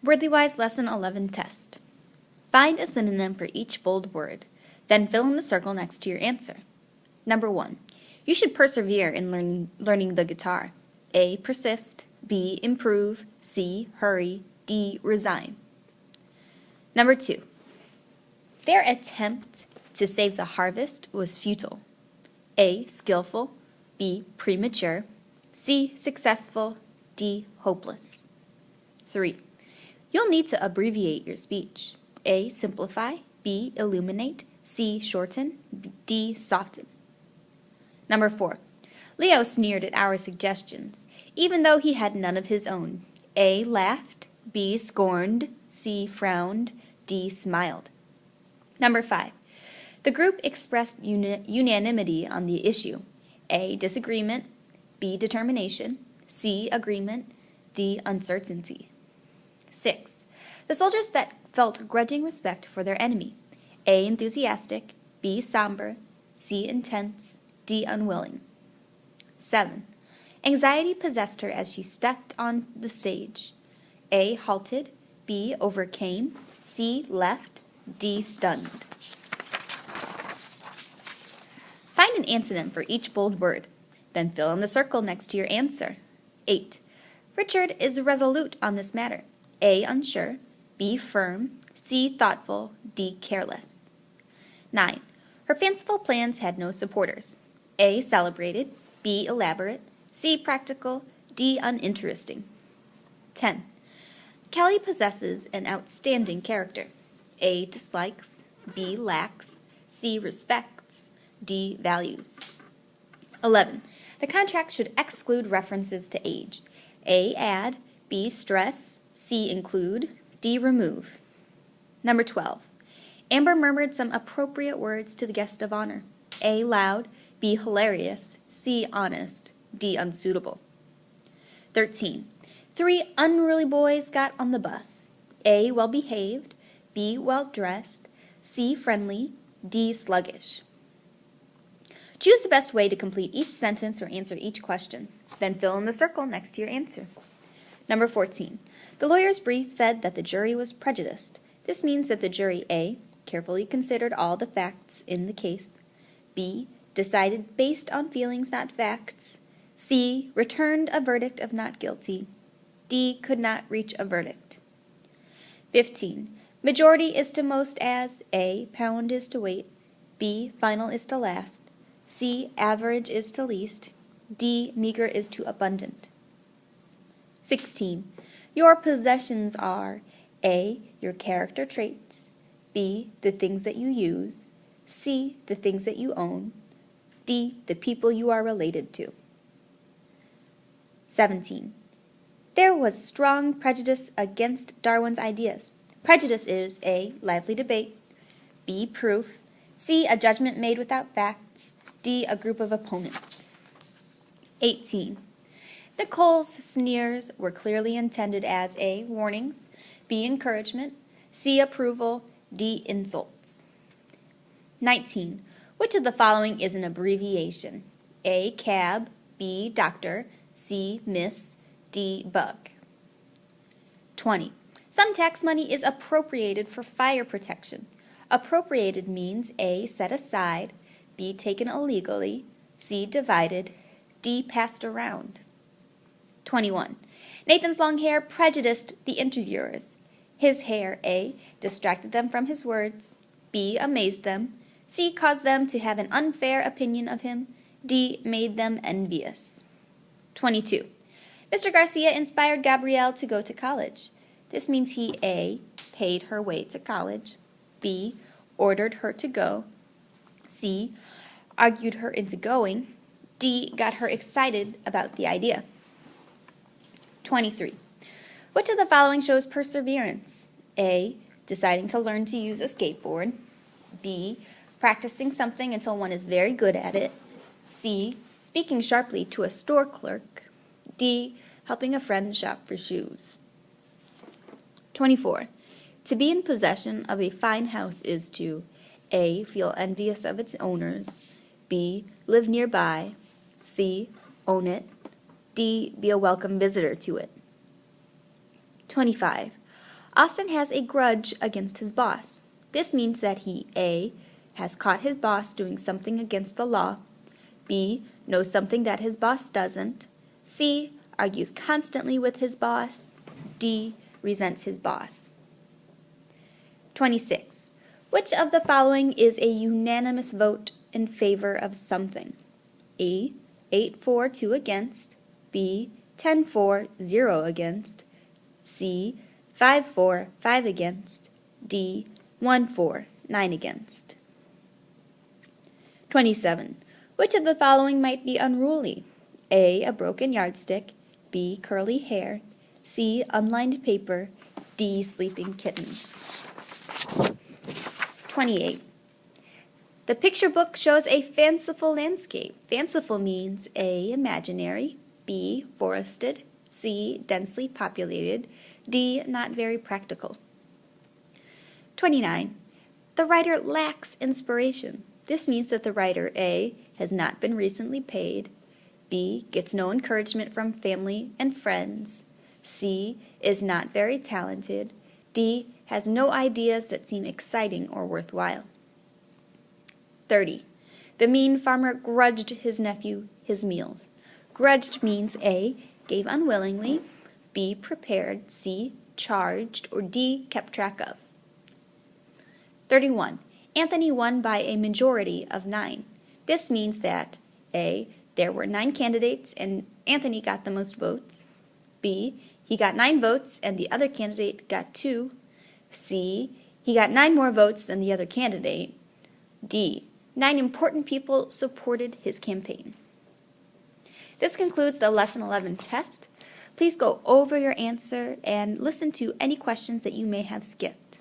WordlyWise Lesson 11 Test. Find a synonym for each bold word, then fill in the circle next to your answer. Number 1. You should persevere in learning the guitar. A. Persist. B. Improve. C. Hurry. D. Resign. Number 2. Their attempt to save the harvest was futile. A. Skillful. B. Premature. C. Successful. D. Hopeless. 3. You'll need to abbreviate your speech. A. Simplify. B. Illuminate. C. Shorten. D. Soften. Number 4. Leo sneered at our suggestions, even though he had none of his own. A. Laughed. B. Scorned. C. Frowned. D. Smiled. Number 5. The group expressed unanimity on the issue. A. Disagreement. B. Determination. C. Agreement. D. Uncertainty. 6. The soldiers felt grudging respect for their enemy. A. Enthusiastic. B. Somber. C. Intense. D. Unwilling. 7. Anxiety possessed her as she stepped on the stage. A. Halted. B. Overcame. C. Left. D. Stunned. Find an antonym for each bold word, then fill in the circle next to your answer. 8. Richard is resolute on this matter. A. Unsure. B. Firm. C. Thoughtful. D. Careless. 9. Her fanciful plans had no supporters. A. Celebrated. B. Elaborate. C. Practical. D. Uninteresting. 10. Kelly possesses an outstanding character. A. Dislikes. B. Lacks. C. Respects. D. Values. 11. The contract should exclude references to age. A. Add. B. Stress. C. Include. D. Remove. Number 12. Amber murmured some appropriate words to the guest of honor. A. Loud. B. Hilarious. C. Honest. D. Unsuitable. 13. 3 unruly boys got on the bus. A. Well-behaved. B. Well-dressed. C. Friendly. D. Sluggish. Choose the best way to complete each sentence or answer each question. Then fill in the circle next to your answer. Number 14. The lawyer's brief said that the jury was prejudiced. This means that the jury A. carefully considered all the facts in the case. B. Decided based on feelings, not facts. C. Returned a verdict of not guilty. D. Could not reach a verdict. 15. Majority is to most as A. Pound is to weight. B. Final is to last. C. Average is to least. D. Meager is to abundant. 16. Your possessions are A. Your character traits. B. The things that you use. C. The things that you own. D. The people you are related to. 17. There was strong prejudice against Darwin's ideas. Prejudice is A. Lively debate. B. Proof. C. A judgment made without facts. D. A group of opponents. 18. Nicole's sneers were clearly intended as A. Warnings. B. Encouragement. C. Approval. D. Insults. 19. Which of the following is an abbreviation? A. Cab. B. Doctor. C. Miss. D. Bug. 20. Some tax money is appropriated for fire protection. Appropriated means A. Set aside. B. Taken illegally. C. Divided. D. Passed around. 21. Nathan's long hair prejudiced the interviewers. His hair, A. Distracted them from his words. B. Amazed them. C. Caused them to have an unfair opinion of him. D. Made them envious. 22. Mr. Garcia inspired Gabrielle to go to college. This means he A. Paid her way to college. B. Ordered her to go. C. Argued her into going. D. Got her excited about the idea. 23. Which of the following shows perseverance? A. Deciding to learn to use a skateboard. B. Practicing something until one is very good at it. C. Speaking sharply to a store clerk. D. Helping a friend shop for shoes. 24. To be in possession of a fine house is to A. Feel envious of its owners. B. Live nearby. C. Own it. D. Be a welcome visitor to it. 25. Austin has a grudge against his boss. This means that he A. has caught his boss doing something against the law, B. knows something that his boss doesn't, C. argues constantly with his boss, D. resents his boss. 26. Which of the following is a unanimous vote in favor of something? A. 8-4, 2 against, B. 10-4, 0 against, C. 5-4, 5 against, D. 1-4, 9 against. 27. Which of the following might be unruly? A. a broken yardstick, B. curly hair, C. unlined paper, D. sleeping kittens. 28. The picture book shows a fanciful landscape. Fanciful means A. imaginary, B. forested, C. densely populated, D. not very practical. 29. The writer lacks inspiration. This means that the writer A. has not been recently paid, B. gets no encouragement from family and friends, C. is not very talented, D. has no ideas that seem exciting or worthwhile. 30. The mean farmer grudged his nephew his meals. Grudged means A. gave unwillingly, B. prepared, C. charged, or D. kept track of. 31. Anthony won by a majority of 9. This means that A. there were 9 candidates and Anthony got the most votes, B. he got 9 votes and the other candidate got 2, C. he got 9 more votes than the other candidate, D. 9 important people supported his campaign. This concludes the Lesson 11 test. Please go over your answer and listen to any questions that you may have skipped.